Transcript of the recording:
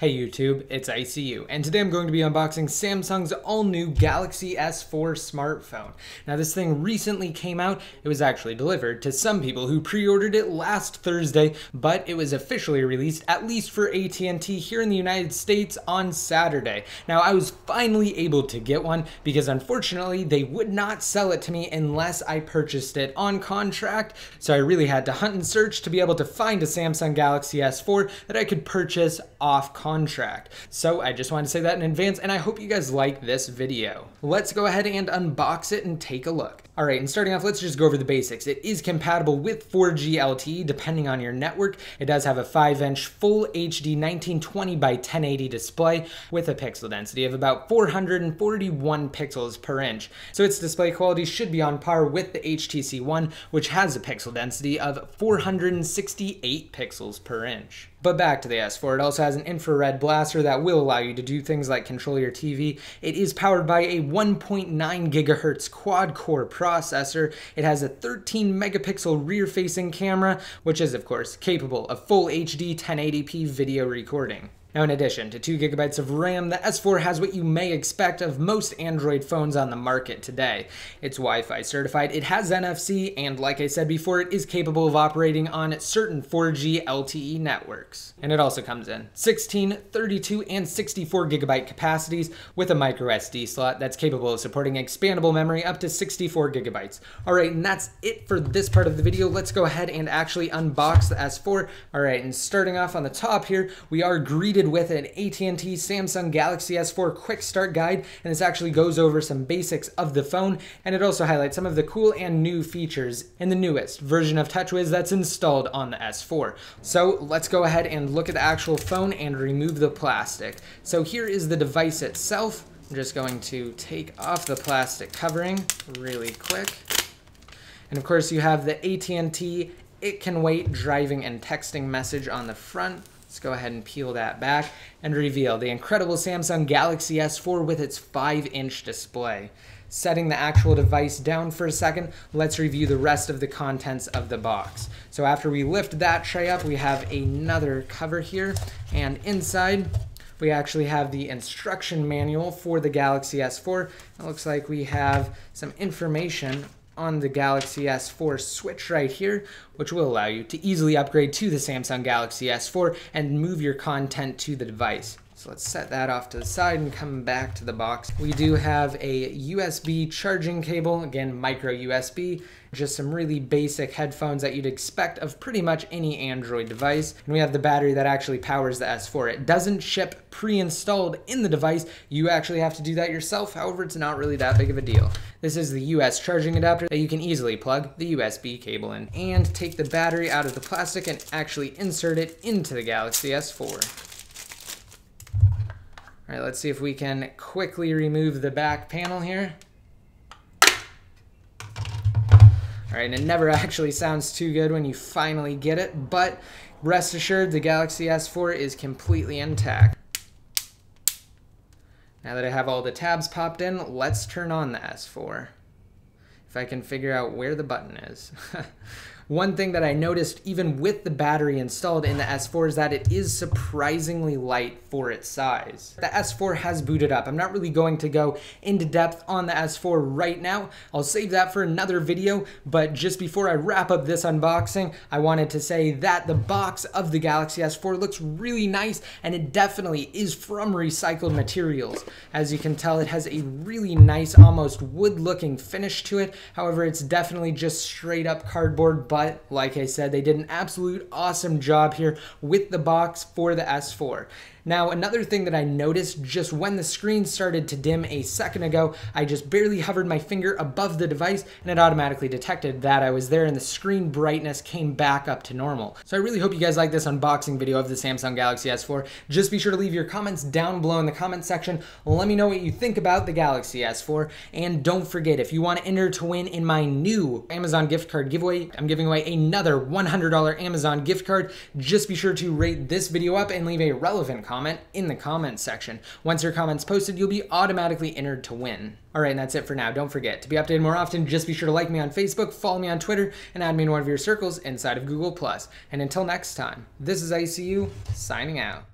Hey YouTube, it's ICU, and today I'm going to be unboxing Samsung's all-new Galaxy S4 smartphone. Now this thing recently came out. It was actually delivered to some people who pre-ordered it last Thursday, but it was officially released, at least for AT&T here in the United States, on Saturday. Now I was finally able to get one because unfortunately they would not sell it to me unless I purchased it on contract, so I really had to hunt and search to be able to find a Samsung Galaxy S4 that I could purchase off contract. So I just wanted to say that in advance, and I hope you guys like this video. Let's go ahead and unbox it and take a look. All right, and starting off, let's just go over the basics. It is compatible with 4G LTE depending on your network. It does have a 5-inch full HD 1920 by 1080 display with a pixel density of about 441 pixels per inch. So its display quality should be on par with the HTC One, which has a pixel density of 468 pixels per inch. But back to the S4, it also has an infrared blaster that will allow you to do things like control your TV. It is powered by a 1.9 gigahertz quad-core processor. It has a 13 megapixel rear-facing camera, which is of course capable of full HD 1080p video recording. Now, in addition to 2 gigabytes of RAM, the S4 has what you may expect of most Android phones on the market today. It's Wi-Fi certified, it has NFC, and like I said before, it is capable of operating on certain 4G LTE networks. And it also comes in 16, 32, and 64 gigabyte capacities with a micro SD slot that's capable of supporting expandable memory up to 64 gigabytes. All right, and that's it for this part of the video. Let's go ahead and actually unbox the S4. All right, and starting off on the top here, we are greeted with an AT&T Samsung Galaxy S4 quick start guide, and this actually goes over some basics of the phone, and it also highlights some of the cool and new features in the newest version of TouchWiz that's installed on the S4. So let's go ahead and look at the actual phone and remove the plastic. So here is the device itself. I'm just going to take off the plastic covering really quick. And of course you have the AT&T "It Can Wait" driving and texting message on the front. Let's go ahead and peel that back and reveal the incredible Samsung Galaxy S4 with its 5-inch display. Setting the actual device down for a second, let's review the rest of the contents of the box. So after we lift that tray up, we have another cover here, and inside we actually have the instruction manual for the Galaxy S4. It looks like we have some information on the Galaxy S4 switch right here, which will allow you to easily upgrade to the Samsung Galaxy S4 and move your content to the device. So let's set that off to the side and come back to the box. We do have a USB charging cable, again micro USB, just some really basic headphones that you'd expect of pretty much any Android device. And we have the battery that actually powers the S4. It doesn't ship pre-installed in the device. You actually have to do that yourself. However, it's not really that big of a deal. This is the US charging adapter that you can easily plug the USB cable in and take the battery out of the plastic and actually insert it into the Galaxy S4. All right, let's see if we can quickly remove the back panel here. All right, and it never actually sounds too good when you finally get it, but rest assured the Galaxy S4 is completely intact. Now that I have all the tabs popped in, let's turn on the S4. If I can figure out where the button is. One thing that I noticed even with the battery installed in the S4 is that it is surprisingly light for its size. The S4 has booted up. I'm not really going to go into depth on the S4 right now. I'll save that for another video, but just before I wrap up this unboxing, I wanted to say that the box of the Galaxy S4 looks really nice, and it definitely is from recycled materials. As you can tell, it has a really nice, almost wood-looking finish to it. However, it's definitely just straight up cardboard, but like I said, they did an absolute awesome job here with the box for the S4. Now, another thing that I noticed just when the screen started to dim a second ago, I just barely hovered my finger above the device and it automatically detected that I was there and the screen brightness came back up to normal. So I really hope you guys like this unboxing video of the Samsung Galaxy S4. Just be sure to leave your comments down below in the comment section. Let me know what you think about the Galaxy S4. And don't forget, if you want to enter to win in my new Amazon gift card giveaway, I'm giving away another $100 Amazon gift card. Just be sure to rate this video up and leave a relevant comment in the comments section. Once your comment's posted, you'll be automatically entered to win. Alright, and that's it for now. Don't forget, to be updated more often, just be sure to like me on Facebook, follow me on Twitter, and add me in one of your circles inside of Google+. And until next time, this is ICU, signing out.